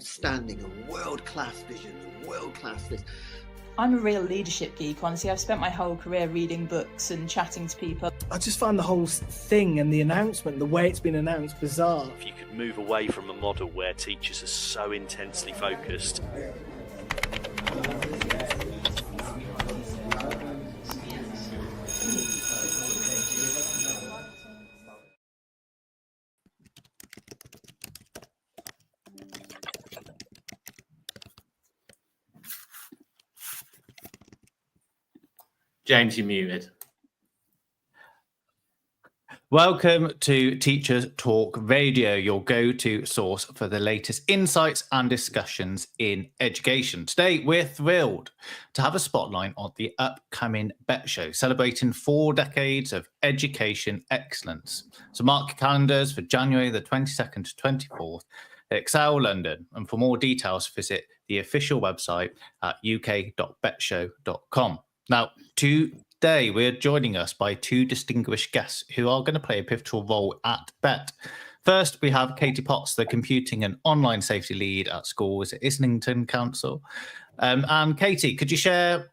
outstanding, a world-class vision, a world-class this. I'm a real leadership geek, honestly. I've spent my whole career reading books and chatting to people. I just find the whole thing and the announcement, the way it's been announced, bizarre. If you could move away from a model where teachers are so intensely focused. James, you're muted. Welcome to Teachers Talk Radio, your go-to source for the latest insights and discussions in education. Today, we're thrilled to have a spotlight on the upcoming BETT Show, celebrating 4 decades of education excellence. So mark your calendars for January the 22nd to 24th at Excel London. And for more details, visit the official website at uk.bettshow.com. Now, today we're joining us by 2 distinguished guests who are going to play a pivotal role at BETT. First, we have Katie Potts, the Computing and Online Safety Lead at schools at Islington Council. And Katie, could you share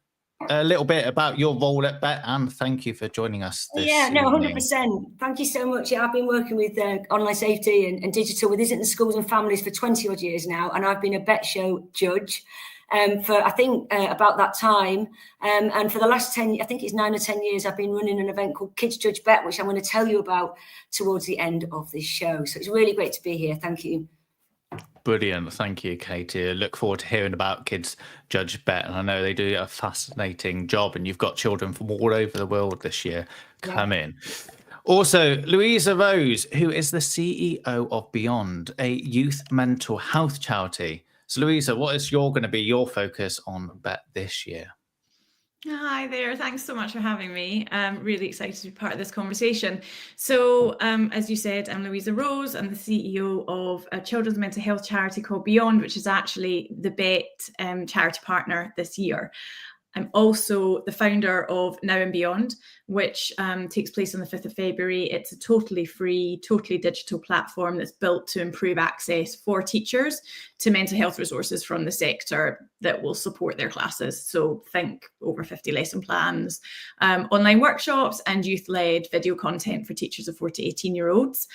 a little bit about your role at BETT, and thank you for joining us this evening. 100%. Thank you so much. Yeah, I've been working with online safety and digital with Islington schools and families for 20 odd years now, and I've been a BETT Show judge for I think about that time, and for the last 10, I think it's 9 or 10 years, I've been running an event called Kids Judge BETT, which I'm going to tell you about towards the end of this show. So it's really great to be here. Thank you. Brilliant. Thank you, Katie. I look forward to hearing about Kids Judge BETT, and I know they do a fascinating job, and you've got children from all over the world this year come in. Also, Louisa Rose, who is the CEO of Beyond, a youth mental health charity. So, Louisa, what is going to be your focus on BETT this year? Hi there. Thanks so much for having me. I'm really excited to be part of this conversation. So, as you said, I'm Louisa Rose. I'm the CEO of a children's mental health charity called Beyond, which is actually the BETT charity partner this year. I'm also the founder of Now and Beyond, which takes place on the 5th of February. It's a totally free, totally digital platform that's built to improve access for teachers to mental health resources from the sector that will support their classes. So think over 50 lesson plans, online workshops, and youth-led video content for teachers of 4 to 18-year-olds.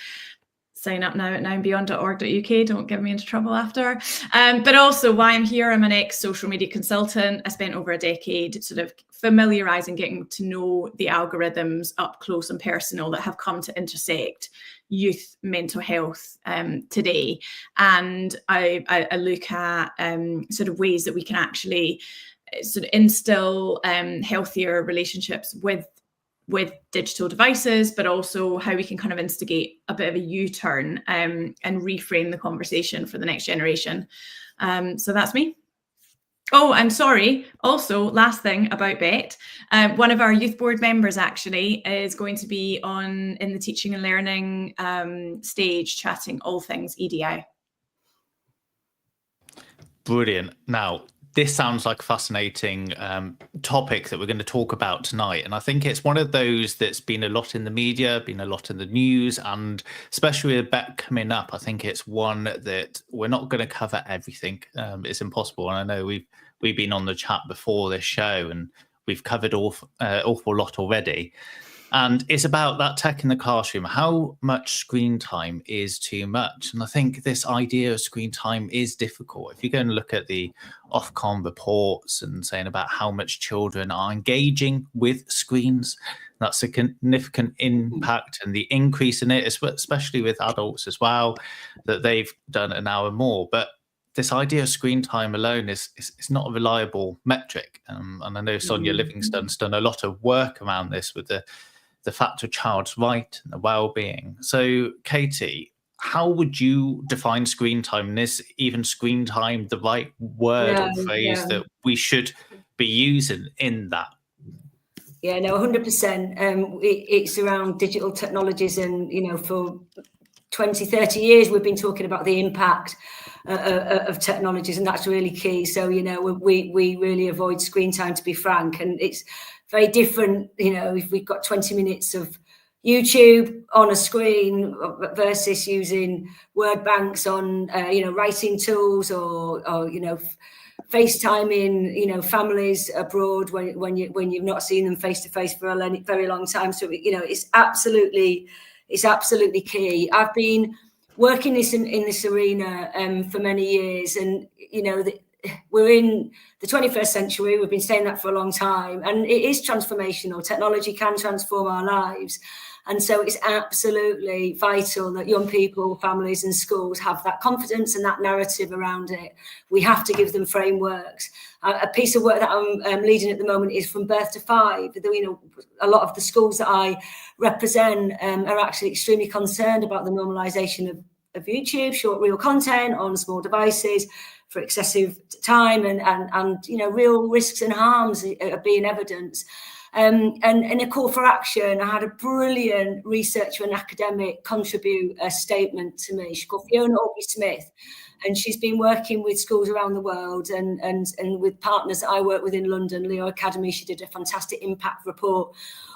Sign up now at nowandbeyond.org.uk. Don't get me into trouble after. But also why I'm here, I'm an ex-social media consultant. I spent over a decade sort of familiarising, getting to know the algorithms up close and personal that have come to intersect youth mental health today. And I look at sort of ways that we can actually sort of instill healthier relationships with digital devices, but also how we can kind of instigate a bit of a U-turn and reframe the conversation for the next generation. So that's me. Oh, I'm sorry. Also, last thing about BETT, one of our youth board members actually is going to be in the teaching and learning stage, chatting all things EDI. Brilliant. Now, this sounds like a fascinating topic that we're going to talk about tonight. And I think it's one of those that's been a lot in the media, been a lot in the news, and especially with BETT coming up, I think it's one that we're not going to cover everything. It's impossible. And I know we've been on the chat before this show and we've covered awful lot already. And it's about that tech in the classroom. How much screen time is too much? And I think this idea of screen time is difficult. If you go and look at the Ofcom reports and saying about how much children are engaging with screens, that's a significant impact, and the increase in it, especially with adults as well, that they've done an hour more. But this idea of screen time alone is not a reliable metric. And I know Sonia Livingston's done a lot of work around this with the fact of child's right and the well-being. So, Katie, how would you define screen time? And is even screen time the right word or phrase that we should be using in that? Yeah, no, 100%. It's around digital technologies, and, for 20, 30 years, we've been talking about the impact of technologies, and that's really key. So, we really avoid screen time, to be frank, and it's very different, if we've got 20 minutes of YouTube on a screen versus using word banks on, writing tools or FaceTiming, families abroad when you've not seen them face to face for a very long time. So, it's absolutely key. I've been working in this arena for many years, and we're in the 21st century. We've been saying that for a long time, and it is transformational. Technology can transform our lives. And so it's absolutely vital that young people, families and schools have that confidence and that narrative around it. We have to give them frameworks. A piece of work that I'm leading at the moment is from birth to 5. A lot of the schools that I represent are actually extremely concerned about the normalisation of YouTube, short reel content on small devices for excessive time and real risks and harms are being evidenced. And a call for action. I had a brilliant researcher and academic contribute a statement to me. She's called Fiona Orby-Smith, and she's been working with schools around the world and with partners that I work with in London, Leo Academy. She did a fantastic impact report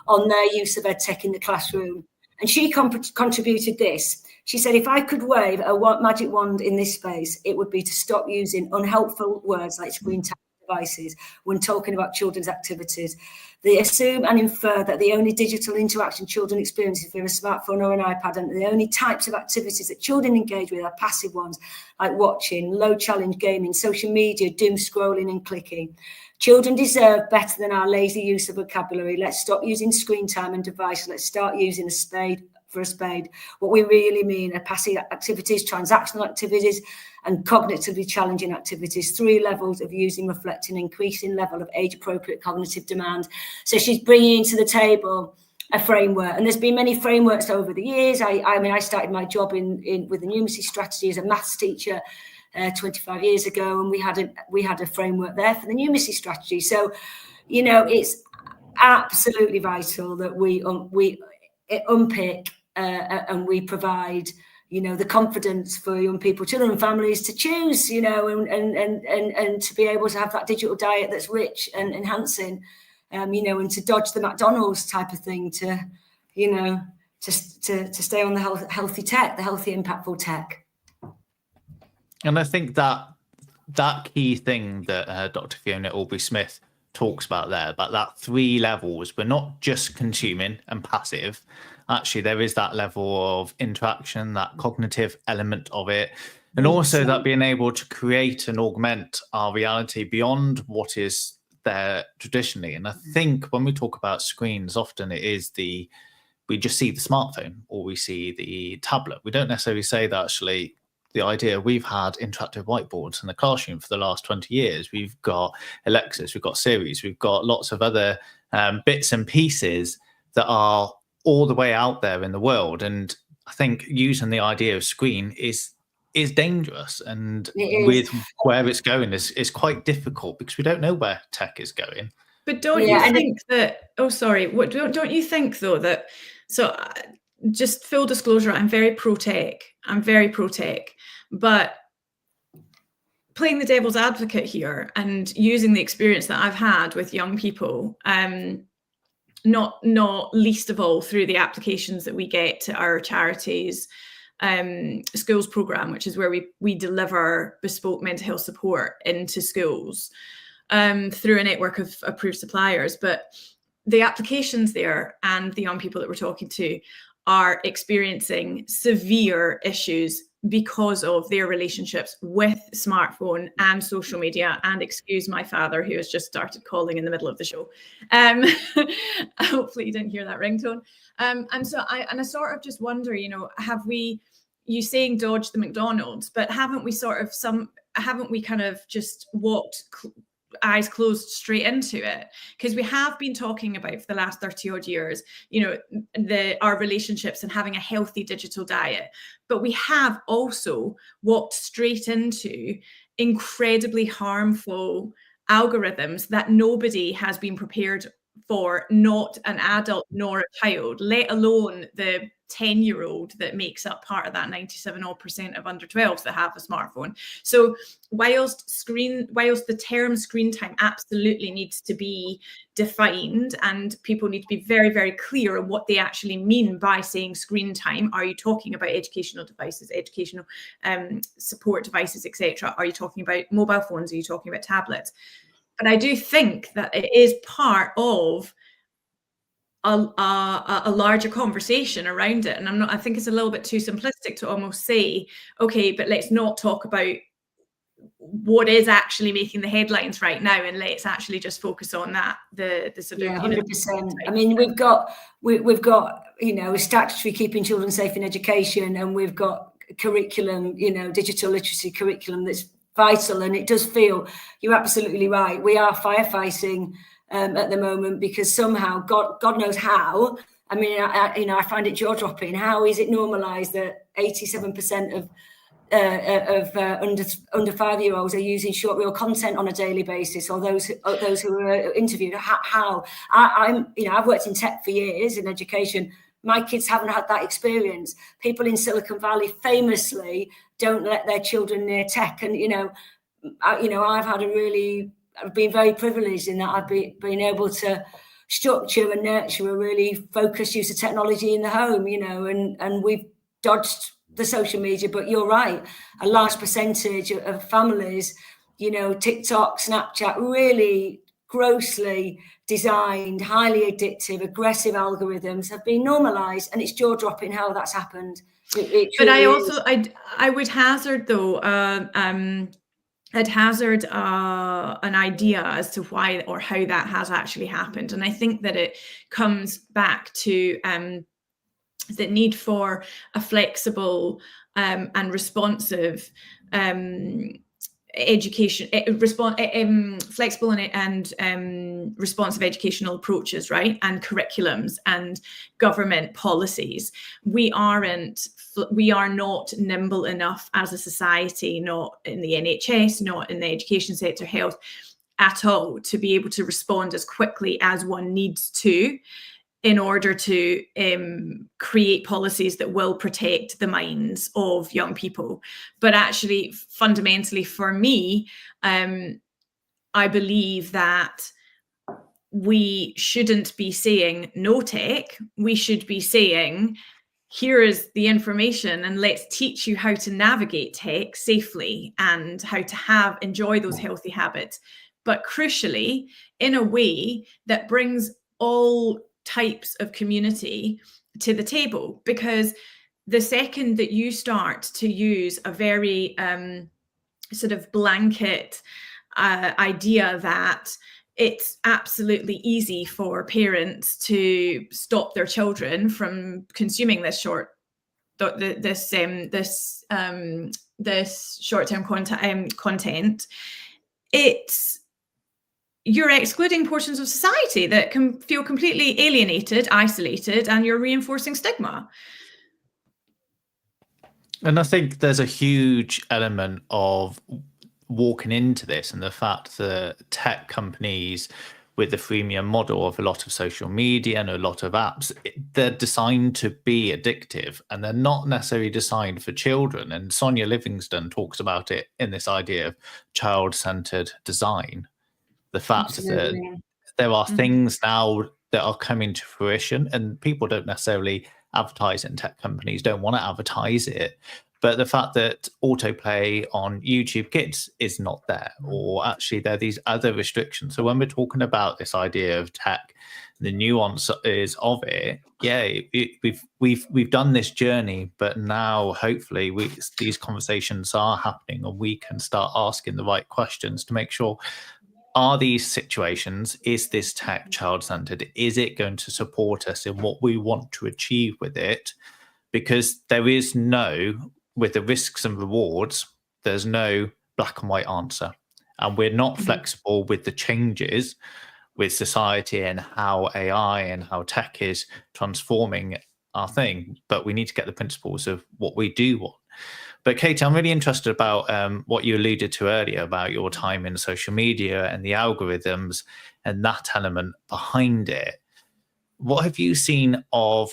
on their use of EdTech in the classroom. And she contributed this. She said, if I could wave a magic wand in this space, it would be to stop using unhelpful words like screen time devices when talking about children's activities. They assume and infer that the only digital interaction children experience is via a smartphone or an iPad, and the only types of activities that children engage with are passive ones, like watching, low challenge gaming, social media, doom scrolling and clicking. Children deserve better than our lazy use of vocabulary. Let's stop using screen time and devices. Let's start using a spade for a spade. What we really mean are passive activities, transactional activities, and cognitively challenging activities. 3 levels of using, reflecting, increasing level of age-appropriate cognitive demand. So she's bringing to the table a framework, and there's been many frameworks over the years. I started my job with the numeracy strategy as a maths teacher 25 years ago, and we had a framework there for the numeracy strategy. So, it's absolutely vital that we unpick and we provide the confidence for young people, children and families to choose, and to be able to have that digital diet that's rich and enhancing, and to dodge the McDonald's type of thing, to stay on the healthy tech, the healthy, impactful tech. And I think that key thing that Dr. Fiona Orby-Smith talks about there, about that 3 levels, we're not just consuming and passive. Actually, there is that level of interaction, that cognitive element of it, and also that being able to create and augment our reality beyond what is there traditionally. And I think when we talk about screens, often it is we just see the smartphone or we see the tablet. We don't necessarily say that actually the idea we've had interactive whiteboards in the classroom for the last 20 years. We've got Alexas, we've got Siris, we've got lots of other bits and pieces that are all the way out there in the world. And I think using the idea of screen is dangerous, and with where it's going is quite difficult because we don't know where tech is going. But don't you think that, don't you think though that, so just full disclosure, I'm very pro-tech, but playing the devil's advocate here and using the experience that I've had with young people, not least of all through the applications that we get to our charities schools program, which is where we deliver bespoke mental health support into schools through a network of approved suppliers. But the applications there and the young people that we're talking to are experiencing severe issues because of their relationships with smartphone and social media. And excuse my father, who has just started calling in the middle of the show. Hopefully you didn't hear that ringtone. And so I sort of just wonder, you saying dodge the McDonald's, but haven't we kind of just walked eyes closed straight into it? Because we have been talking about for the last 30 odd years, our relationships and having a healthy digital diet, but we have also walked straight into incredibly harmful algorithms that nobody has been prepared for not an adult nor a child, let alone the 10-year-old that makes up part of that 97% of under 12s that have a smartphone. So whilst the term screen time absolutely needs to be defined, and people need to be very, very clear on what they actually mean by saying screen time. Are you talking about educational devices, educational support devices, etc.? Are you talking about mobile phones? Are you talking about tablets? But I do think that it is part of a larger conversation around it. And I think it's a little bit too simplistic to almost say, okay, but let's not talk about what is actually making the headlines right now, and let's actually just focus on that, the sort of 100%. I mean, we've got a statutory keeping children safe in education, and we've got curriculum, digital literacy curriculum that's vital. And it does feel, you're absolutely right, we are firefighting at the moment, because somehow God knows how. I mean, I find it jaw-dropping. How is it normalised that 87% of under 5-year-olds are using short reel content on a daily basis, or those who are interviewed? How? I've worked in tech for years in education. My kids haven't had that experience. People in Silicon Valley famously don't let their children near tech, and I've been very privileged in that I've been able to structure and nurture a really focused use of technology in the home, and we've dodged the social media. But you're right, a large percentage of families, TikTok, Snapchat, really grossly designed, highly addictive, aggressive algorithms have been normalised, and it's jaw-dropping how that's happened. But I would hazard though, an idea as to why or how that has actually happened. And I think that it comes back to the need for a flexible and responsive education, flexible and responsive educational approaches, right? And curriculums and government policies. We are not nimble enough as a society, not in the NHS, not in the education sector, health at all, to be able to respond as quickly as one needs to, in order to create policies that will protect the minds of young people. But actually, fundamentally for me, I believe that we shouldn't be saying no tech. We should be saying, here is the information, and let's teach you how to navigate tech safely and how to enjoy those healthy habits. But crucially, in a way that brings all types of community to the table. Because the second that you start to use a very sort of blanket idea that it's absolutely easy for parents to stop their children from consuming this short-term content, you're excluding portions of society that can feel completely alienated, isolated, and you're reinforcing stigma. And I think there's a huge element of walking into this, and the fact that tech companies with the freemium model of a lot of social media and a lot of apps, they're designed to be addictive, and they're not necessarily designed for children. And Sonia Livingston talks about it in this idea of child-centered design. The fact that there are things now that are coming to fruition, and people don't necessarily advertise it, and tech companies don't want to advertise it. But the fact that autoplay on YouTube Kids is not there, or actually there are these other restrictions. So when we're talking about this idea of tech, the nuance is of it. Yeah, we've done this journey, but now hopefully these conversations are happening, and we can start asking the right questions to make sure, are these situations, is this tech child-centered? Is it going to support us in what we want to achieve with it? Because there is with the risks and rewards, there's no black and white answer. And we're not flexible with the changes with society and how AI and how tech is transforming our thing. But we need to get the principles of what we do want. But Katie, I'm really interested about what you alluded to earlier about your time in social media and the algorithms and that element behind it. What have you seen of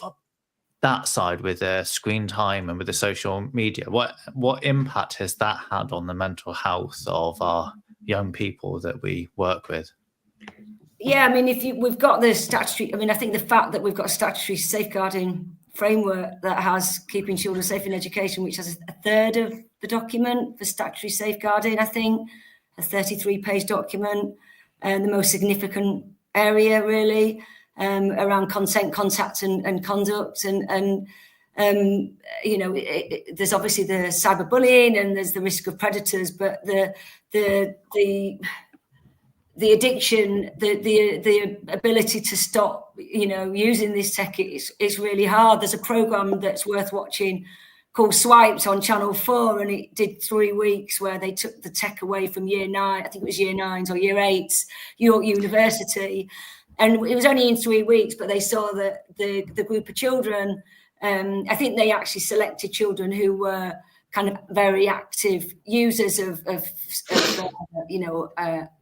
that side with the screen time and with the social media? What impact has that had on the mental health of our young people that we work with? Yeah, I mean, we've got the statutory, I mean, I think the fact that we've got a statutory safeguarding framework that has keeping children safe in education, which has a third of the document for statutory safeguarding, I think, a 33-page document, and the most significant area really around consent, contact and conduct. And you know, there's obviously the cyberbullying and there's the risk of predators, but the addiction, the ability to stop, you know, using this tech is really hard. There's a program that's worth watching called Swiped on Channel 4, and it did 3 weeks where they took the tech away from year 9, I think it was year 9s or year 8s, York University. And it was only in 3 weeks, but they saw that the group of children, I think they actually selected children who were kind of very active users of you know,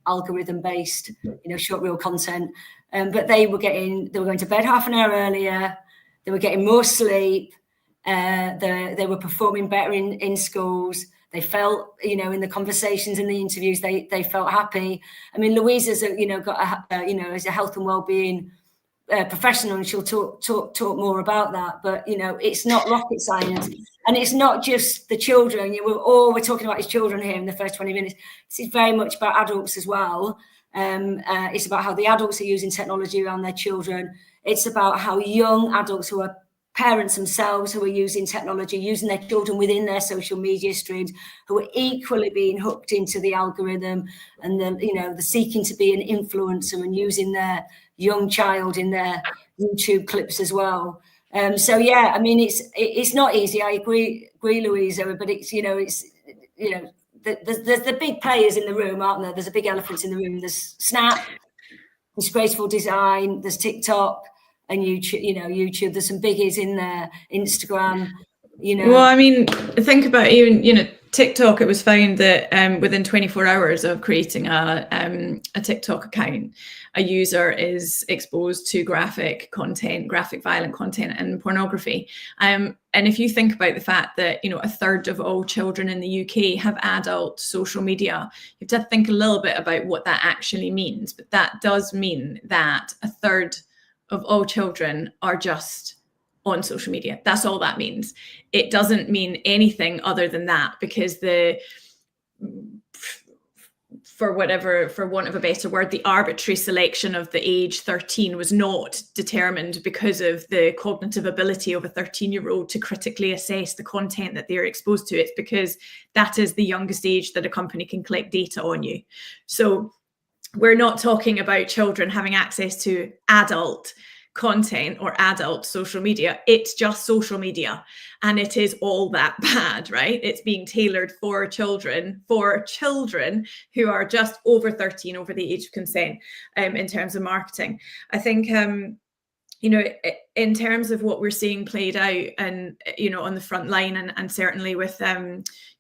algorithm-based, you know, short reel content. But they were going to bed half an hour earlier. They were getting more sleep. They were performing better in schools. They felt, you know, in the conversations and the interviews, they felt happy. I mean, Louisa's, you know, got you know, is a health and wellbeing professional, and she'll talk more about that. But you know, it's not rocket science, and it's not just the children. You know, all we're talking about is children here in the first 20 minutes. This is very much about adults as well. It's about how the adults are using technology around their children. It's about how young adults who are parents themselves who are using technology, using their children within their social media streams, who are equally being hooked into the algorithm and the seeking to be an influencer and using their young child in their YouTube clips as well. So yeah, I mean, it's not easy. I agree, Louisa, but it's there's the big players in the room, aren't there? There's a big elephant in the room. There's Snap, Disgraceful Design, there's TikTok. And YouTube, there's some biggies in there, Instagram, you know. Well, I mean, think about even, you know, TikTok. It was found that within 24 hours of creating a TikTok account, a user is exposed to graphic content, graphic violent content and pornography. And if you think about the fact that, you know, a third of all children in the UK have adult social media, you have to think a little bit about what that actually means. But that does mean that a third of all children are just on social media. That's all that means. It doesn't mean anything other than that, because for want of a better word, the arbitrary selection of the age 13 was not determined because of the cognitive ability of a 13-year-old to critically assess the content that they're exposed to. It's because that is the youngest age that a company can collect data on you. So we're not talking about children having access to adult content or adult social media. It's just social media, and it is all that bad, right? It's being tailored for children who are just over 13, over the age of consent, in terms of marketing. I think you know, in terms of what we're seeing played out, and you know, on the front line, and certainly with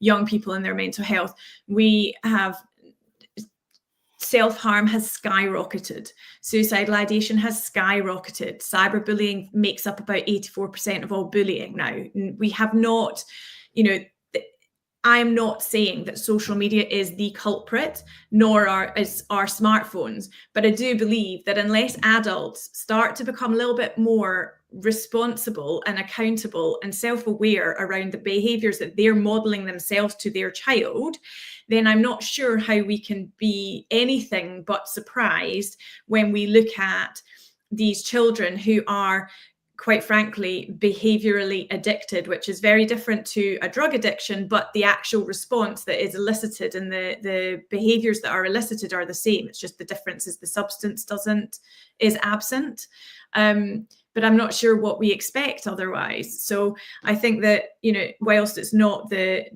young people and their mental health, we have self-harm has skyrocketed. Suicidal ideation has skyrocketed. Cyberbullying makes up about 84% of all bullying now. We have not, you know, I'm not saying that social media is the culprit, nor is our smartphones, but I do believe that unless adults start to become a little bit more responsible and accountable and self-aware around the behaviours that they're modelling themselves to their child, then I'm not sure how we can be anything but surprised when we look at these children who are, quite frankly, behaviorally addicted, which is very different to a drug addiction, but the actual response that is elicited and the behaviors that are elicited are the same. It's just the difference is the substance is absent. But I'm not sure what we expect otherwise. So I think that, you know, whilst it's not the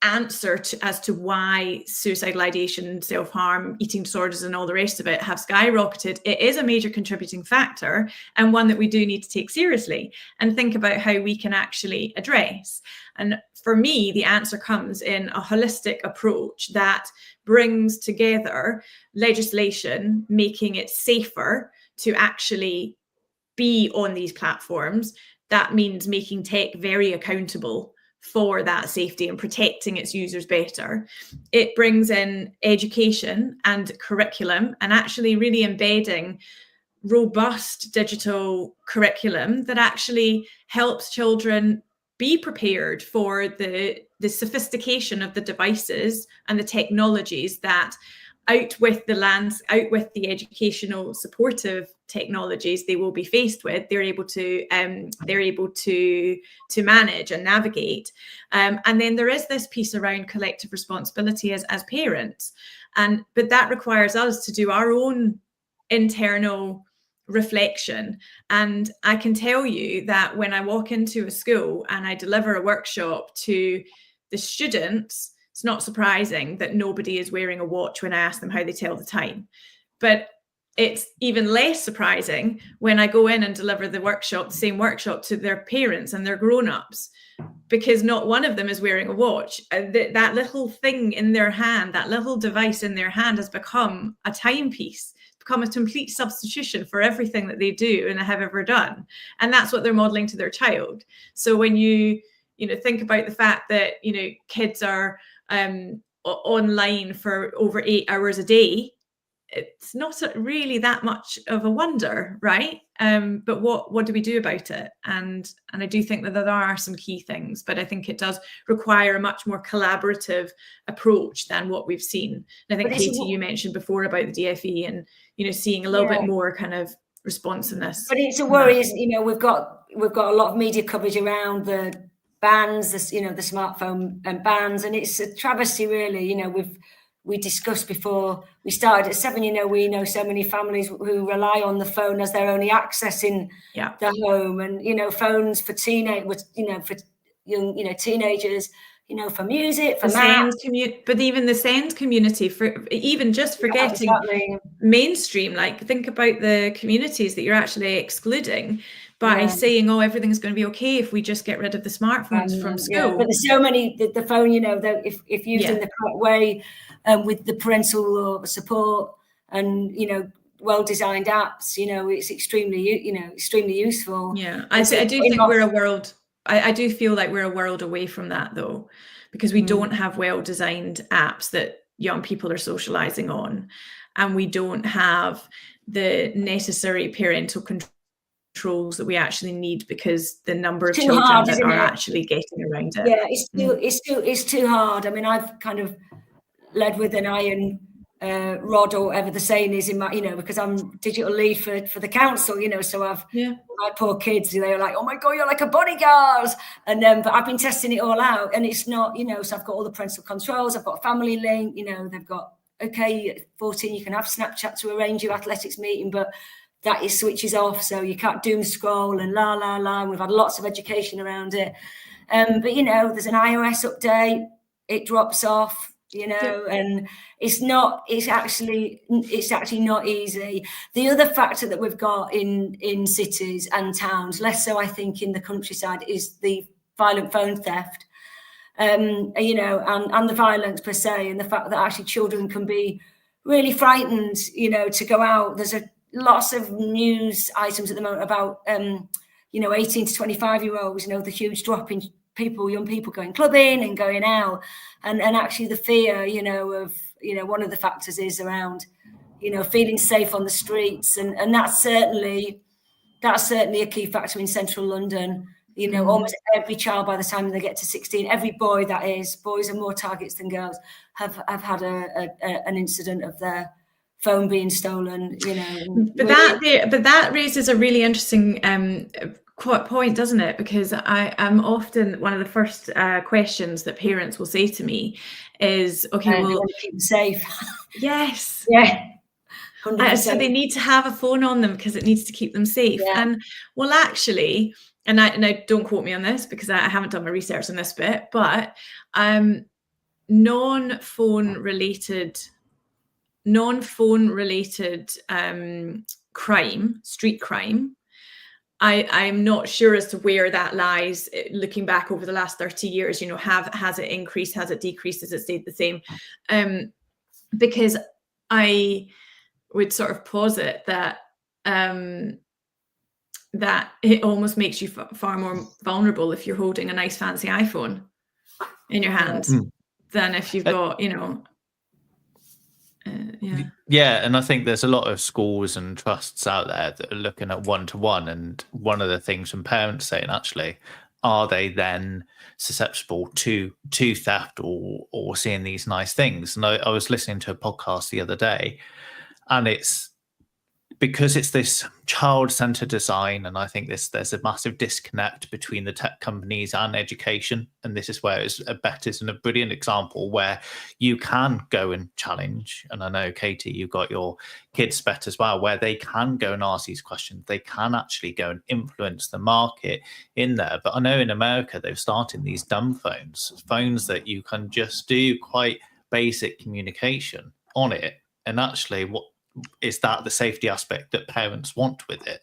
answer as to why suicidal ideation, self-harm, eating disorders and all the rest of it have skyrocketed. It is a major contributing factor, and one that we do need to take seriously and think about how we can actually address. And for me, the answer comes in a holistic approach that brings together legislation, making it safer to actually be on these platforms. That means making tech very accountable for that safety and protecting its users better. It brings in education and curriculum, and actually really embedding robust digital curriculum that actually helps children be prepared for the sophistication of the devices and the technologies that out with the educational supportive technologies they will be faced with, they're able to manage and navigate. And then there is this piece around collective responsibility as parents, but that requires us to do our own internal reflection. And I can tell you that when I walk into a school and I deliver a workshop to the students, it's not surprising that nobody is wearing a watch when I ask them how they tell the time. But it's even less surprising when I go in and deliver the same workshop to their parents and their grown-ups, because not one of them is wearing a watch. That little thing in their hand, that little device in their hand has become a timepiece, become a complete substitution for everything that they do and have ever done. And that's what they're modeling to their child. So when you think about the fact that, kids are online for over 8 hours a day, it's not really that much of a wonder, right? But what do we do about it? And I do think that there are some key things, but I think it does require a much more collaborative approach than what we've seen. And I think, Katie, you mentioned before about the DFE and seeing a little bit more kind of responsiveness. But it's a worry, isn't it? We've got a lot of media coverage around the bans, the smartphone bans, and it's a travesty, really. We discussed before we started at 7, we know so many families who rely on the phone as their only access in the home, and phones for for young teenagers, for music, for math. But even the SEND community, for even just forgetting mainstream, think about the communities that you're actually excluding by saying, everything's going to be okay if we just get rid of the smartphones from school. Yeah, but there's so many, the phone, that if used in the correct way, with the parental support and, well-designed apps, it's extremely useful. Yeah, I do think we're a world, I do feel like we're a world away from that, though, because we don't have well-designed apps that young people are socializing on, and we don't have the necessary parental controls that we actually need, because the number of children that are actually getting around it. Yeah, it's too hard. I mean, I've kind of led with an iron rod, or whatever the saying is, in my, because I'm digital lead for the council, so I've my poor kids, they're like, oh my God, you're like a bodyguard. And but I've been testing it all out, and it's not, so I've got all the parental controls, I've got a family link, they've got, okay, at 14, you can have Snapchat to arrange your athletics meeting, but that is switches off, so you can't doom scroll and la la la. And we've had lots of education around it, but there's an iOS update, it drops off, and it's actually not easy. The other factor that we've got in cities and towns, less so I think in the countryside, is the violent phone theft, and the violence per se, and the fact that actually children can be really frightened, to go out. There's lots of news items at the moment about 18 to 25-year-olds, the huge drop in young people going clubbing and going out, and actually the fear, of, one of the factors is around, feeling safe on the streets, and that's certainly a key factor in central London. Almost every child, by the time they get to 16, every boy, that is, boys are more targets than girls, have had an incident of their phone being stolen. But that raises a really interesting point, doesn't it? Because I am often, one of the first questions that parents will say to me is, okay, well, keep them safe. Yes. Yeah. So they need to have a phone on them because it needs to keep them safe. Yeah. And well, actually, and I don't quote me on this because I haven't done my research on this bit, but non-phone related crime, street crime, I'm not sure as to where that lies. Looking back over the last 30 years, has it increased? Has it decreased? Has it stayed the same? Because I would sort of posit that that it almost makes you far more vulnerable if you're holding a nice fancy iPhone in your hand than if you've got, Yeah, and I think there's a lot of schools and trusts out there that are looking at one-to-one, and one of the things from parents saying, actually, are they then susceptible to theft or seeing these nice things? And I was listening to a podcast the other day, and it's because it's this child-centered design, and I think there's a massive disconnect between the tech companies and education, and this is where BETT is a brilliant example where you can go and challenge. And I know, Katie, you've got your kids BETT as well, where they can go and ask these questions. They can actually go and influence the market in there. But I know in America they've started these dumb phones that you can just do quite basic communication on it, and actually what is that the safety aspect that parents want with it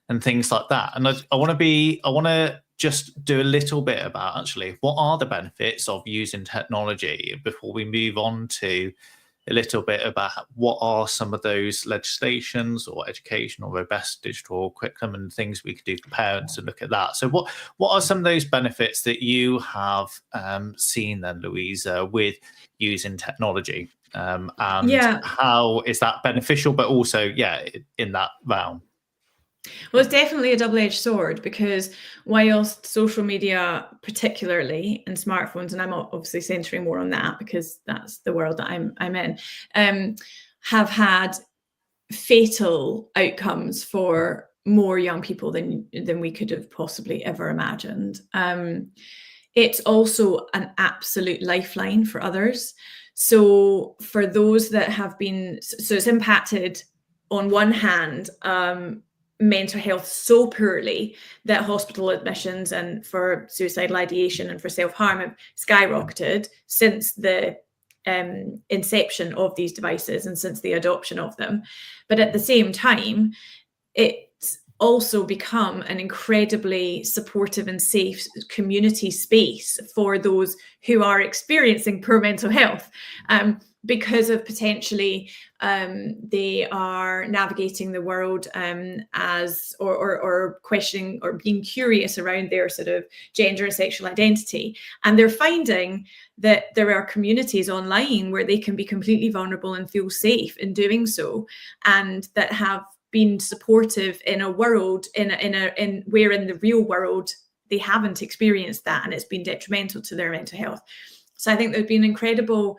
and things like that. And I want to just do a little bit about actually what are the benefits of using technology before we move on to a little bit about what are some of those legislations or education or robust digital curriculum and things we could do for parents and look at that. So what are some of those benefits that you have seen then, Louisa, with using technology? And how is that beneficial, but also, in that realm? Well, it's definitely a double-edged sword, because whilst social media, particularly in smartphones, and I'm obviously centering more on that because that's the world that I'm in, have had fatal outcomes for more young people than we could have possibly ever imagined. It's also an absolute lifeline for others. So for those that have been, so it's impacted on one hand, mental health so poorly that hospital admissions and for suicidal ideation and for self-harm have skyrocketed since the inception of these devices and since the adoption of them. But at the same time, it's also become an incredibly supportive and safe community space for those who are experiencing poor mental health, because of potentially they are navigating the world as or questioning or being curious around their sort of gender and sexual identity, and they're finding that there are communities online where they can be completely vulnerable and feel safe in doing so, and that have been supportive in a world in where in the real world they haven't experienced that, and it's been detrimental to their mental health. So I think there's been incredible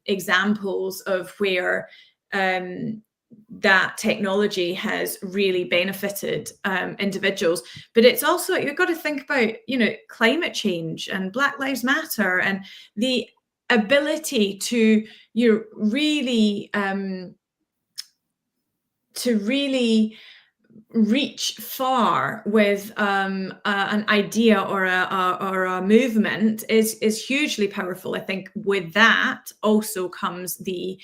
examples of where that technology has really benefited individuals. But it's also, you've got to think about, climate change and Black Lives Matter and the ability to really reach far with an idea or a movement is hugely powerful. I think with that also comes the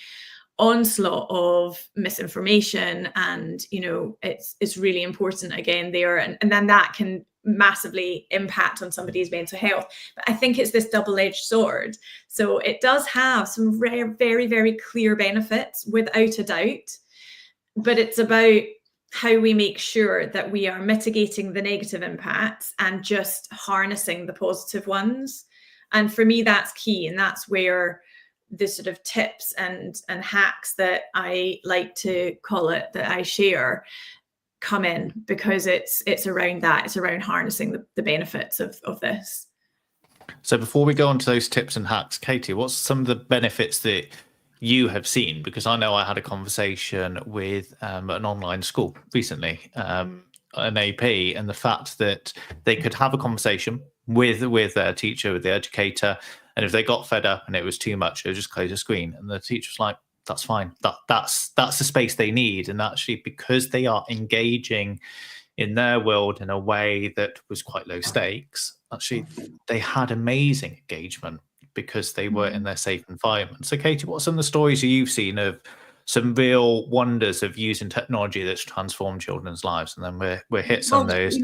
onslaught of misinformation, and it's really important again there, and then that can massively impact on somebody's mental health. But I think it's this double-edged sword. So it does have some very, very clear benefits without a doubt, but it's about how we make sure that we are mitigating the negative impacts and just harnessing the positive ones. And for me, that's key. And that's where the sort of tips and hacks that I like to call it, that I share, come in, because it's around that. It's around harnessing the benefits of this. So before we go on to those tips and hacks, Katie, what's some of the benefits that you have seen? Because I know I had a conversation with an online school recently, an AP, and the fact that they could have a conversation with their teacher, with the educator, and if they got fed up and it was too much, they would just close the screen. And the teacher was like, that's fine. That's the space they need. And actually, because they are engaging in their world in a way that was quite low stakes, actually, they had amazing engagement because they were in their safe environment. So Katie, what are some of the stories you've seen of some real wonders of using technology that's transformed children's lives? And then we'll hit some of those.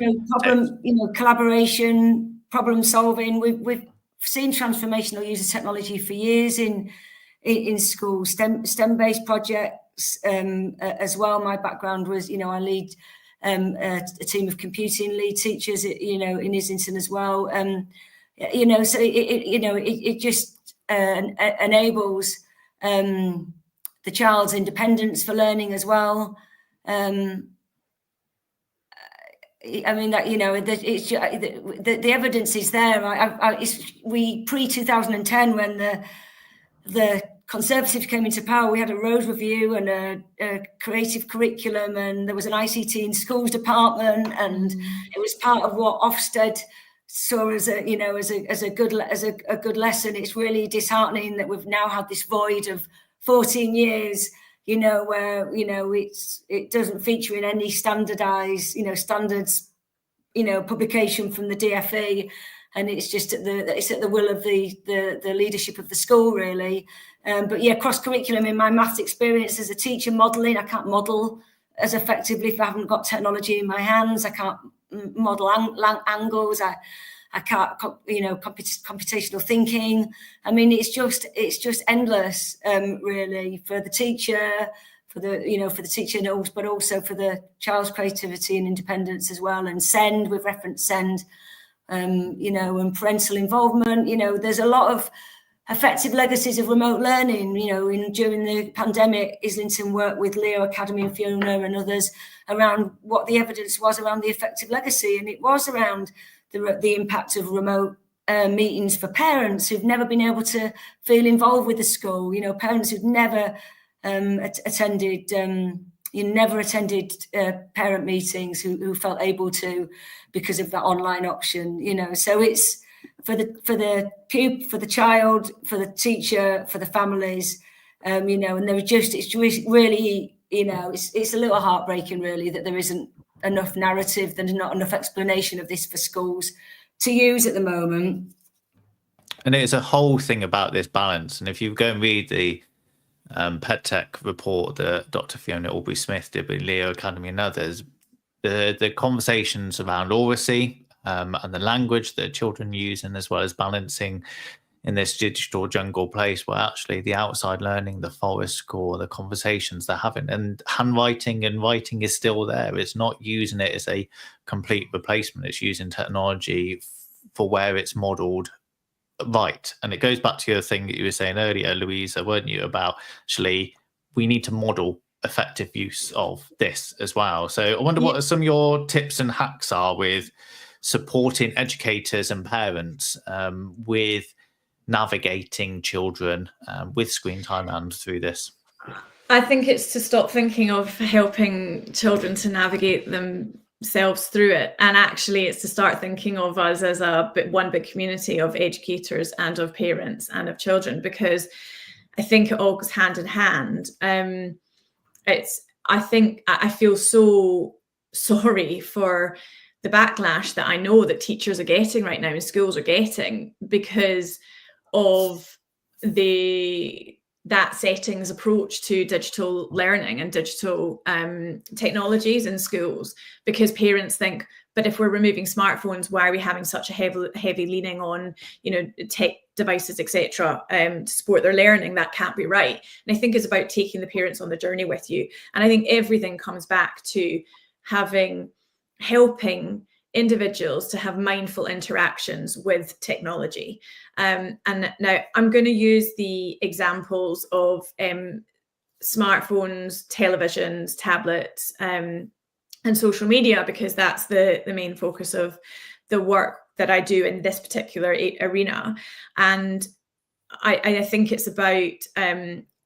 Collaboration, problem solving. We've seen transformational use of technology for years in schools, STEM-based projects as well. My background was, I lead a team of computing lead teachers, in Islington as well. So it just enables the child's independence for learning as well. The evidence is there. We pre-2010, when the Conservatives came into power, we had a road review and a creative curriculum, and there was an ICT in schools department, and it was part of what Ofsted saw as a good lesson. It's really disheartening that we've now had this void of 14 years, where it doesn't feature in any standardized standards publication from the DFE, and it's just at the will of the leadership of the school, really. But yeah, cross curriculum, in my maths experience as a teacher, modelling, I can't model as effectively if I haven't got technology in my hands. I can't model angles. I can't, computational thinking. I mean, it's just endless, really, for the teacher, for the teacher, but also for the child's creativity and independence as well. And SEND, we've referenced SEND, and parental involvement. There's a lot of effective legacies of remote learning. During the pandemic, Islington worked with Leo Academy and Fiona and others around what the evidence was around the effective legacy, and it was around the impact of remote meetings for parents who've never been able to feel involved with the school. Parents who've never attended parent meetings who felt able to because of that online option. So it's for the child, for the teacher, for the families, and it's really, it's a little heartbreaking, really, that there isn't enough narrative, there's not enough explanation of this for schools to use at the moment. And it's a whole thing about this balance. And if you go and read the PedTech report that Dr. Fiona Aubrey-Smith did with Leo Academy and others, the conversations around literacy and the language that children use, and as well as balancing in this digital jungle place where actually the outside learning, the forest school, the conversations they're having, and handwriting and writing is still there. It's not using it as a complete replacement. It's using technology for where it's modelled right. And it goes back to your thing that you were saying earlier, Louisa, weren't you, about actually we need to model effective use of this as well. So I wonder what some of your tips and hacks are with supporting educators and parents with navigating children with screen time and through this. I think it's to stop thinking of helping children to navigate themselves through it, and actually it's to start thinking of us as one big community of educators and of parents and of children, because I think it all goes hand in hand. I feel so sorry for the backlash that I know that teachers are getting right now and schools are getting because of that settings approach to digital learning and digital technologies in schools, because parents think, but if we're removing smartphones, why are we having such a heavy leaning on tech devices, etc., to support their learning? That can't be right. And I think it's about taking the parents on the journey with you. And I think everything comes back to helping individuals to have mindful interactions with technology. And now I'm going to use the examples of smartphones, televisions, tablets, and social media, because that's the main focus of the work that I do in this particular arena. And I think it's about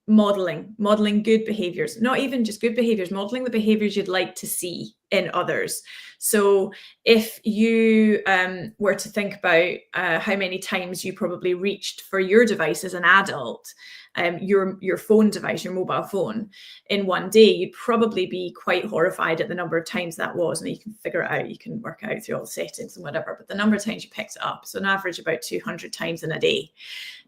modeling good behaviors, not even just good behaviors, modeling the behaviors you'd like to see in others. So if you were to think about how many times you probably reached for your device as an adult, your phone device, your mobile phone, in one day, you'd probably be quite horrified at the number of times that was. And you can figure it out, you can work out through all the settings and whatever, but the number of times you picked it up, so on average about 200 times in a day.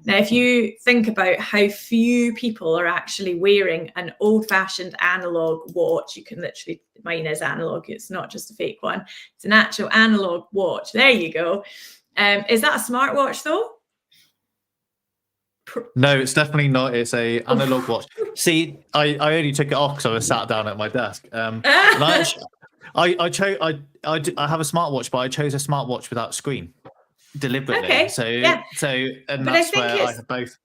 Now, if you think about how few people are actually wearing an old-fashioned analog watch, you can literally, mine is analog, it's not just a fake one, it's an actual analog watch. There you go. Is that a smartwatch though? No, it's definitely not. It's a analog watch. See, I only took it off because I was sat down at my desk. And I have a smartwatch, but I chose a smartwatch without screen deliberately. Okay. And but that's where I have both.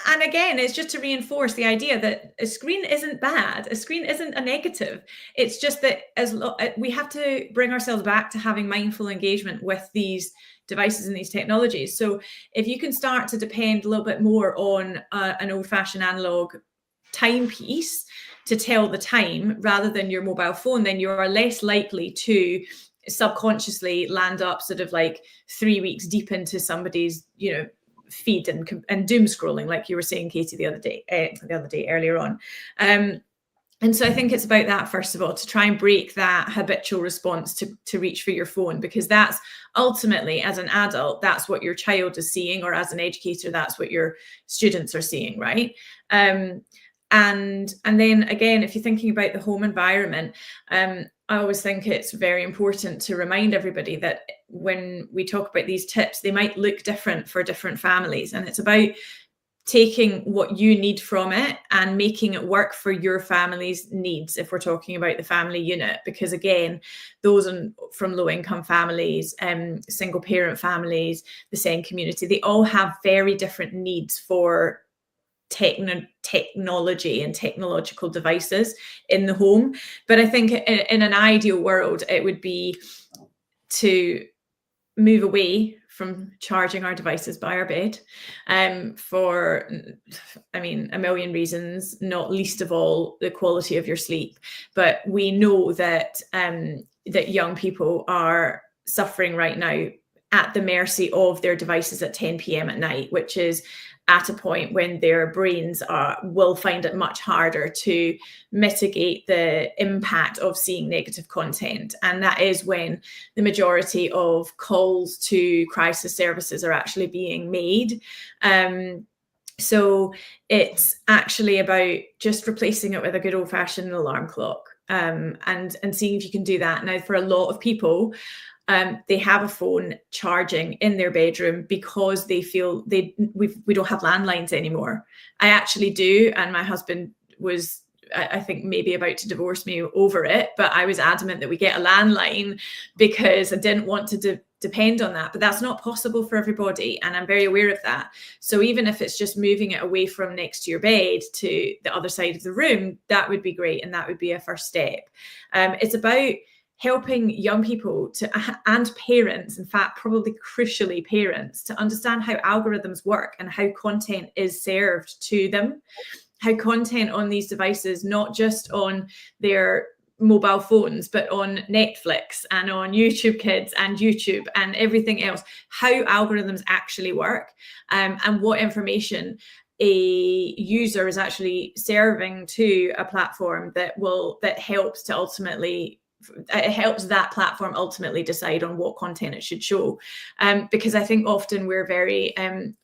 And again, it's just to reinforce the idea that a screen isn't bad. A screen isn't a negative. It's just that we have to bring ourselves back to having mindful engagement with these devices and these technologies. So if you can start to depend a little bit more on an old-fashioned analog timepiece to tell the time rather than your mobile phone, then you are less likely to subconsciously land up sort of like 3 weeks deep into somebody's, feed and doom scrolling, like you were saying, Katie, the other day earlier on. And so I think it's about that, first of all, to try and break that habitual response to reach for your phone, because that's ultimately, as an adult, that's what your child is seeing, or as an educator, that's what your students are seeing, right? And then again, if you're thinking about the home environment, I always think it's very important to remind everybody that when we talk about these tips, they might look different for different families, and it's about taking what you need from it and making it work for your family's needs, if we're talking about the family unit. Because again, those from low-income families, single parent families, the SEND community, they all have very different needs for technology and technological devices in the home. But I think in an ideal world, it would be to move away from charging our devices by our bed, for, a million reasons, not least of all the quality of your sleep. But we know that that young people are suffering right now at the mercy of their devices at 10 p.m. at night, which is at a point when their brains will find it much harder to mitigate the impact of seeing negative content. And that is when the majority of calls to crisis services are actually being made. So it's actually about just replacing it with a good old-fashioned alarm clock, and seeing if you can do that. Now, for a lot of people, they have a phone charging in their bedroom because they feel we don't have landlines anymore. I actually do, and my husband was, I think, maybe about to divorce me over it, but I was adamant that we get a landline because I didn't want to depend on that. But that's not possible for everybody, and I'm very aware of that. So even if it's just moving it away from next to your bed to the other side of the room, that would be great, and that would be a first step. It's about helping young people and parents, in fact, probably crucially parents, to understand how algorithms work and how content is served to them, how content on these devices, not just on their mobile phones, but on Netflix and on YouTube Kids and YouTube and everything else, how algorithms actually work, and what information a user is actually serving to a platform that helps to ultimately, it helps that platform ultimately decide on what content it should show. Because I think often we're very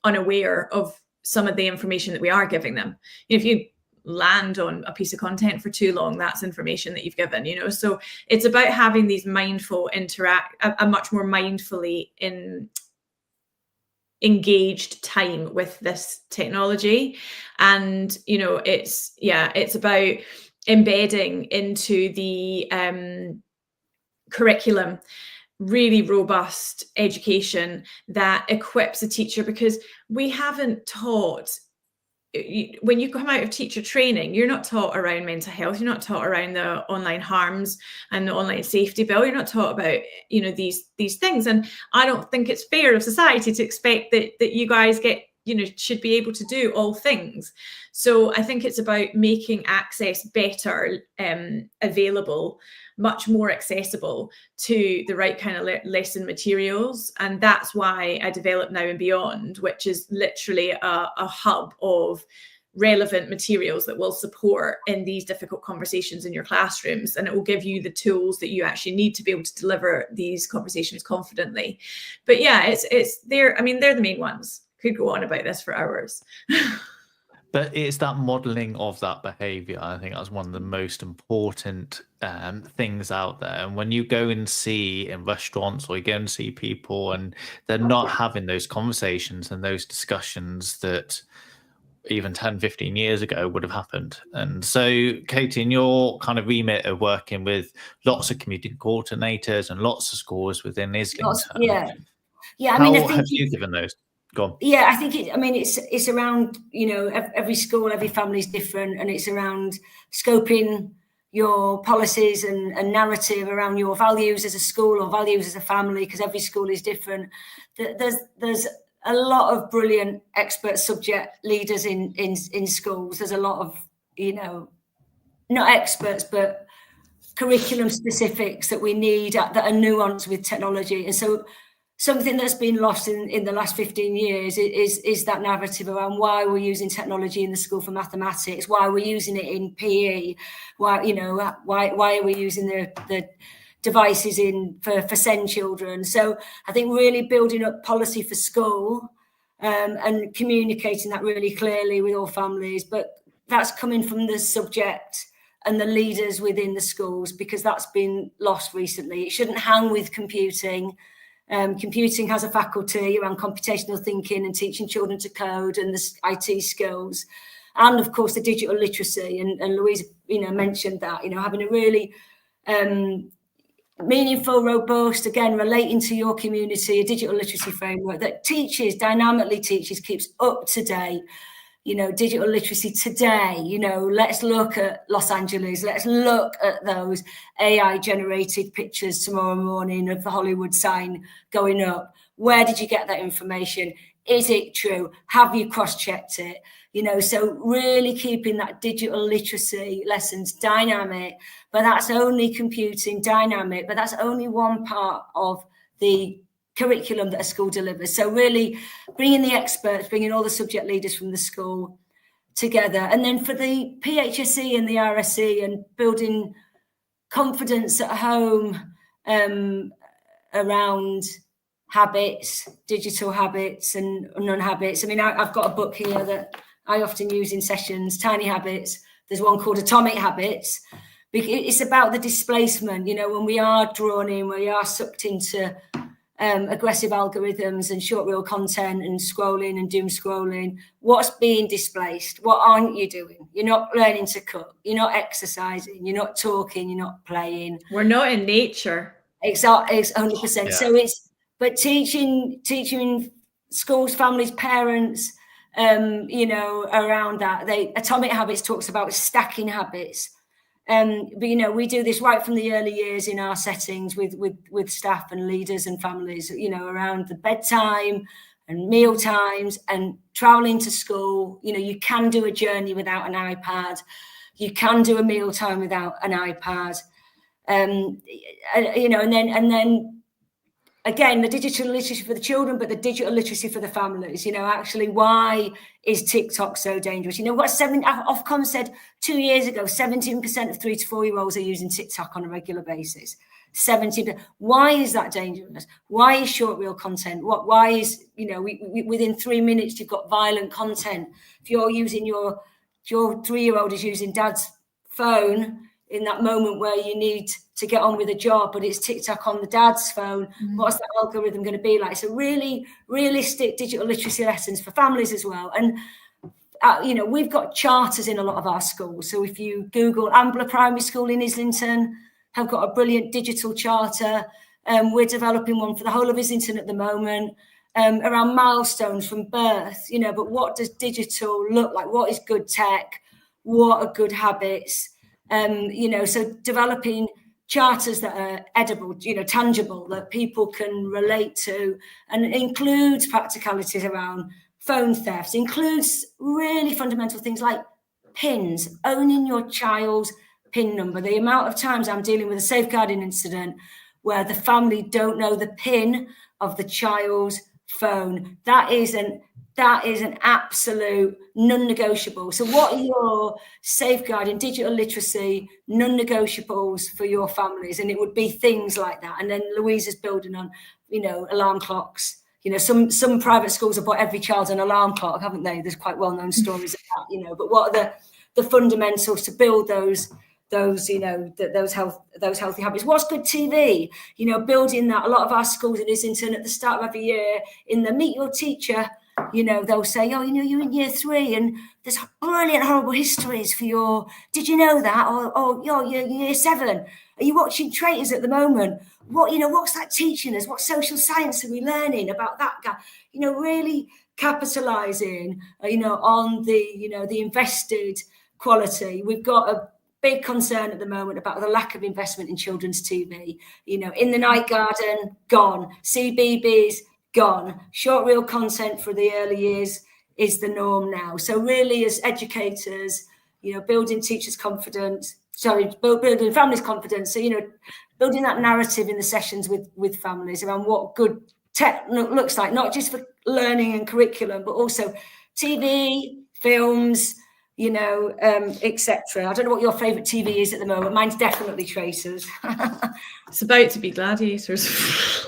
unaware of some of the information that we are giving them. If you land on a piece of content for too long, that's information that you've given, So it's about having these mindful a much more mindfully engaged time with this technology. And, it's about embedding into the curriculum really robust education that equips a teacher, because we haven't taught, when you come out of teacher training, you're not taught around mental health, you're not taught around the online harms and the online safety bill, you're not taught about these things. And I don't think it's fair of society to expect that you guys get should be able to do all things. So I think it's about making access better, available, much more accessible to the right kind of lesson materials. And that's why I developed Now and Beyond, which is literally a hub of relevant materials that will support in these difficult conversations in your classrooms, and it will give you the tools that you actually need to be able to deliver these conversations confidently. But yeah, it's they're the main ones. Could go on about this for hours. But it's that modeling of that behavior. I think that's one of the most important things out there. And when you go and see in restaurants, or you go and see people and they're not having those conversations and those discussions that even 10, 15 years ago would have happened. And so, Katie, in your kind of remit of working with lots of community coordinators and lots of schools within Islington, how have you given those? Go on. Yeah, I think it's around, every school, every family is different, and it's around scoping your policies and narrative around your values as a school or values as a family, because every school is different. There's a lot of brilliant expert subject leaders in schools. There's a lot of, not experts, but curriculum specifics that we need that are nuanced with technology. And so something that's been lost in the last 15 years is that narrative around why we're using technology in the school for mathematics, why we're using it in PE, why are we using the devices for SEND children. So I think really building up policy for school and communicating that really clearly with all families, but that's coming from the subject and the leaders within the schools, because that's been lost recently. It shouldn't hang with computing. Computing has a faculty around computational thinking and teaching children to code and the IT skills, and of course the digital literacy. And Louise, mentioned that, having a really meaningful, robust, again, relating to your community, a digital literacy framework that dynamically teaches, keeps up to date. Digital literacy today, let's look at Los Angeles, let's look at those AI generated pictures tomorrow morning of the Hollywood sign going up. Where did you get that information? Is it true? Have you cross-checked it? So really keeping that digital literacy lessons dynamic, but that's only computing dynamic, but that's only one part of the curriculum that a school delivers. So really bringing the experts, bringing all the subject leaders from the school together. And then for the PHSE and the RSE, and building confidence at home around habits, digital habits and non-habits. I've got a book here that I often use in sessions, Tiny Habits. There's one called Atomic Habits. It's about the displacement, when we are drawn in, we are sucked into aggressive algorithms and short reel content and scrolling and doom scrolling. What's being displaced? What aren't you doing? You're not learning to cook. You're not exercising. You're not talking. You're not playing. We're not in nature. Exactly, it's 100%. Yeah. So but teaching schools, families, parents, around that. Atomic Habits talks about stacking habits. But we do this right from the early years in our settings with staff and leaders and families, around the bedtime and meal times and traveling to school. You can do a journey without an iPad. You can do a meal time without an iPad. And then again, the digital literacy for the children, but the digital literacy for the families. Actually, why is TikTok so dangerous? Ofcom said 2 years ago, 17% of 3 to 4 year olds are using TikTok on a regular basis. 17%. Why is that dangerous? Why is short reel content? Why is, within 3 minutes, you've got violent content. If you're using your 3-year-old is using dad's phone in that moment where you need to get on with a job, but it's TikTok on the dad's phone. What's that algorithm going to be like? So really realistic digital literacy lessons for families as well. And, we've got charters in a lot of our schools. So if you Google Ambler Primary School in Islington, have got a brilliant digital charter. We're developing one for the whole of Islington at the moment, around milestones from birth, but what does digital look like? What is good tech? What are good habits? So developing charters that are edible, tangible, that people can relate to, and it includes practicalities around phone thefts, includes really fundamental things like PINs, owning your child's PIN number. The amount of times I'm dealing with a safeguarding incident where the family don't know the PIN of the child's phone. That is an absolute non-negotiable. So what are your safeguarding digital literacy non-negotiables for your families? And it would be things like that. And then Louise is building on, alarm clocks. Some private schools have bought every child an alarm clock, haven't they? There's quite well-known stories of that, but what are the fundamentals to build those healthy habits? What's good TV? Building that. A lot of our schools in Islington at the start of every year, in the Meet Your Teacher, they'll say, you're in year 3 and there's brilliant, horrible histories for did you know that? Or you're year 7. Are you watching Traitors at the moment? What's that teaching us? What social science are we learning about that guy? Really capitalizing, on the invested quality. We've got a big concern at the moment about the lack of investment in children's TV. In the Night Garden, gone. CBeebies, gone. Short reel content for the early years is the norm now. So really, as educators, building teachers' confidence, building families' confidence. So, building that narrative in the sessions with families around what good tech looks like, not just for learning and curriculum, but also TV, films, etc. I don't know what your favourite TV is at the moment. Mine's definitely Traitors. It's about to be Gladiators.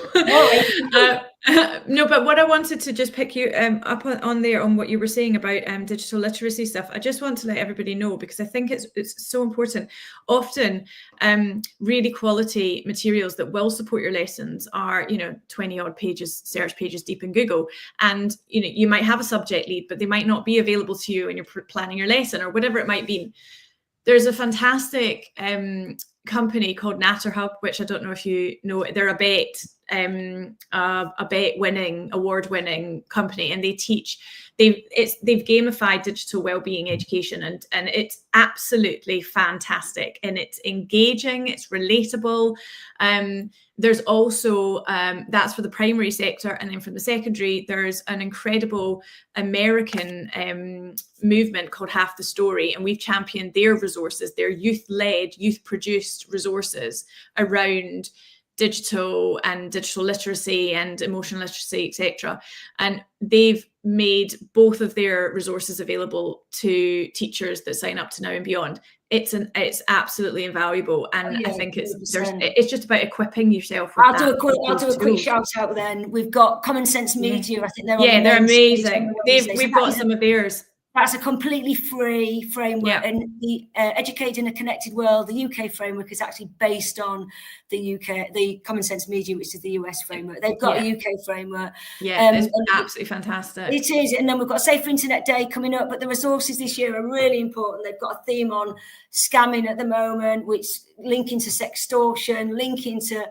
No, but what I wanted to just pick you up on there on what you were saying about digital literacy stuff. I just want to let everybody know, because I think it's so important. Often, really quality materials that will support your lessons are 20 odd pages, search pages deep in Google, and you might have a subject lead, but they might not be available to you when you're planning your lesson or whatever it might be. There's a fantastic company called NatterHub, which I don't know if you know. They're a BETT award-winning company, and they've gamified digital wellbeing education, and it's absolutely fantastic, and it's engaging, it's relatable. There's also that's for the primary sector, and then for the secondary, there's an incredible American movement called Half the Story, and we've championed their resources, their youth-led, youth-produced resources around digital and digital literacy and emotional literacy, etc. And they've made both of their resources available to teachers that sign up to Now and Beyond. It's absolutely invaluable, and I think it's just about equipping yourself with I'll do a quick shout out then. We've got Common Sense Media. I think they're amazing. We've got some of theirs. That's a completely free framework, and the Educating a Connected World, the UK framework, is actually based on the Common Sense Media, which is the US framework. They've got a UK framework. It's absolutely fantastic. It is, and then we've got a Safer Internet Day coming up, but the resources this year are really important. They've got a theme on scamming at the moment, which linking to sextortion, linking to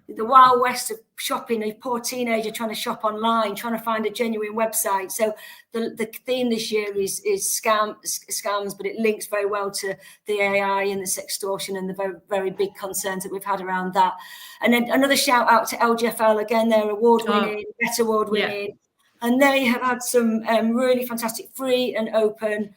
the wild west of shopping, a poor teenager trying to shop online, trying to find a genuine website. So the theme this year is scams, but it links very well to the AI and the sextortion and the very, very big concerns that we've had around that. And then another shout out to LGFL, again, they're award-winning, BETT award-winning, and they have had some really fantastic free and open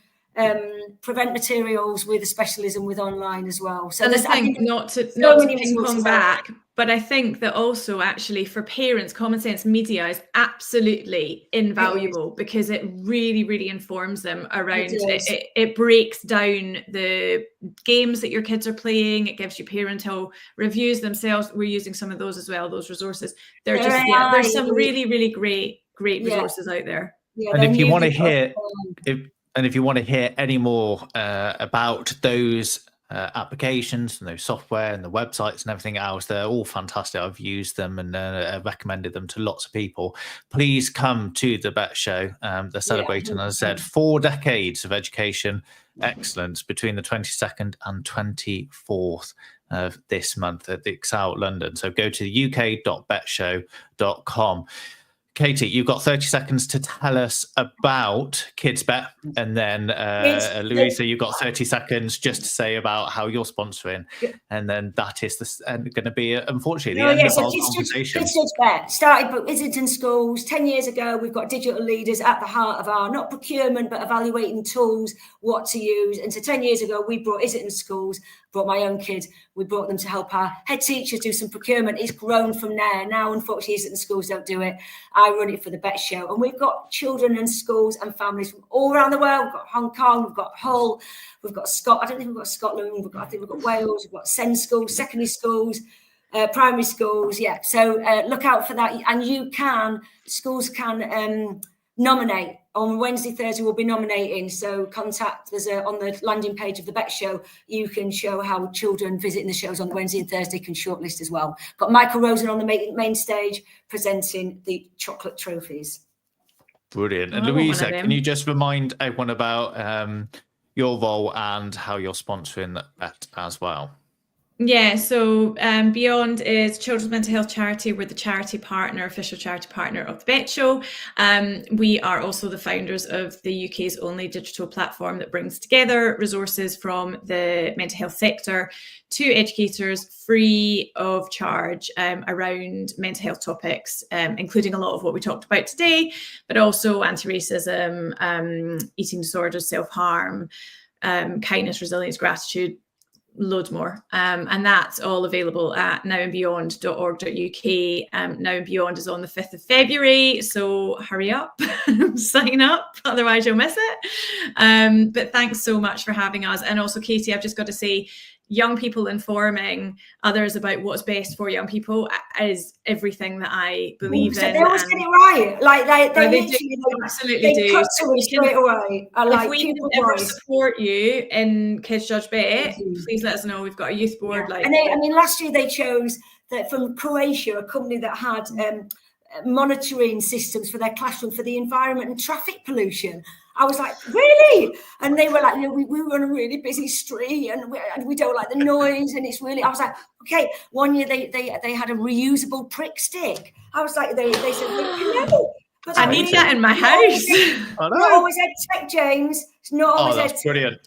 prevent materials with a specialism with online as well. So and I think not to ping pong back, but I think that also actually for parents, Common Sense Media is absolutely invaluable because it really, really informs them around it breaks down the games that your kids are playing. It gives you parental reviews themselves. We're using some of those as well, those resources. They're just there's some really, really great resources out there. And if you want to hear if you want to hear any more about those applications and those software and the websites and everything else, they're all fantastic. I've used them and recommended them to lots of people. Please come to the BETT Show. They're celebrating, as I said, 4 decades of education excellence between the 22nd and 24th of this month at the Excel London. So go to uk.bettshow.com. Katie, you've got 30 seconds to tell us about Kids Bet, and then Louisa, you've got 30 seconds just to say about how you're sponsoring, and then that is going to be, unfortunately, the end of our conversation. Kids Bet started by Islington schools 10 years ago. We've got digital leaders at the heart of our, not procurement, but evaluating tools, what to use. And so 10 years ago, we brought Islington schools, brought my own kids, we brought them to help our head teachers do some procurement. It's grown from there. Now, unfortunately, Islington schools don't do it. I run it for the BETT Show. And we've got children and schools and families from all around the world. We've got Hong Kong, we've got Hull, we've got Scotland. I don't think we've got Scotland. I think we've got Wales, we've got SEND schools, secondary schools, primary schools. Yeah, so look out for that. And schools can nominate. On Wednesday, Thursday, we'll be nominating. So contact us on the landing page of the BETT Show. You can show how children visiting the shows on Wednesday and Thursday can shortlist as well. Got Michael Rosen on the main stage presenting the chocolate trophies. Brilliant. And Louisa, can you just remind everyone about your role and how you're sponsoring that as well? Yeah, so Beyond is children's mental health charity. We're the charity partner, official charity partner of the BETT Show. We are also the founders of the UK's only digital platform that brings together resources from the mental health sector to educators free of charge around mental health topics, including a lot of what we talked about today, but also anti-racism, eating disorders, self-harm, kindness, resilience, gratitude, loads more, and that's all available at nowandbeyond.org.uk. Now and Beyond is on the 5th of February, so hurry up, sign up, otherwise you'll miss it. But thanks so much for having us. And also, Katie, I've just got to say, young people informing others about what's best for young people is everything that I believe in. They always get it right. Like they absolutely do. Cut to it straight away. If we can ever support you in Kids Judge Bet, please let us know. We've got a youth board. Yeah. And last year they chose that from Croatia, a company that had monitoring systems for their classroom for the environment and traffic pollution. I was like, really? And they were like, no, we run a really busy street and we don't like the noise. And it's really, I was like, okay. One year they had a reusable prick stick. I was like, they said, no. I need that in my house. Not always ed tech, James. It's not always ed tech. Brilliant.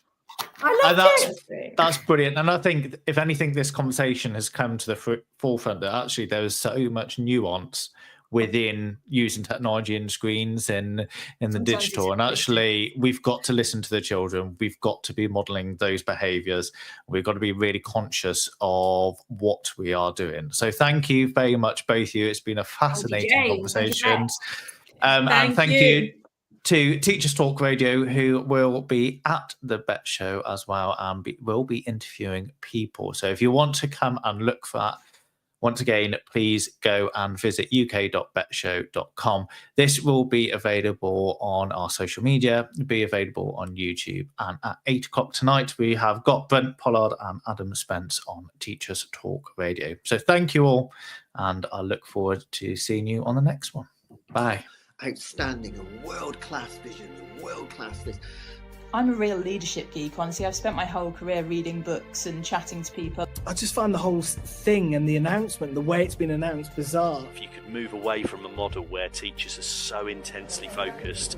I love it. That's brilliant. And I think, if anything, this conversation has come to the forefront that actually there is so much nuance within using technology and screens in the digital, and actually we've got to listen to the children. We've got to be modeling those behaviors. We've got to be really conscious of what we are doing. So thank you very much, both of you. It's been a fascinating conversation. And thank you to Teachers Talk Radio, who will be at the BETT Show as well, and will be interviewing people. So if you want to come and look for that, once again, please go and visit uk.bettshow.com. This will be available on our social media, be available on YouTube. And at 8 o'clock tonight, we have got Brent Pollard and Adam Spence on Teachers Talk Radio. So thank you all, and I look forward to seeing you on the next one. Bye. Outstanding, a world-class vision, a world-class this. I'm a real leadership geek, honestly. I've spent my whole career reading books and chatting to people. I just find the whole thing and the announcement, the way it's been announced, bizarre. If you could move away from a model where teachers are so intensely focused.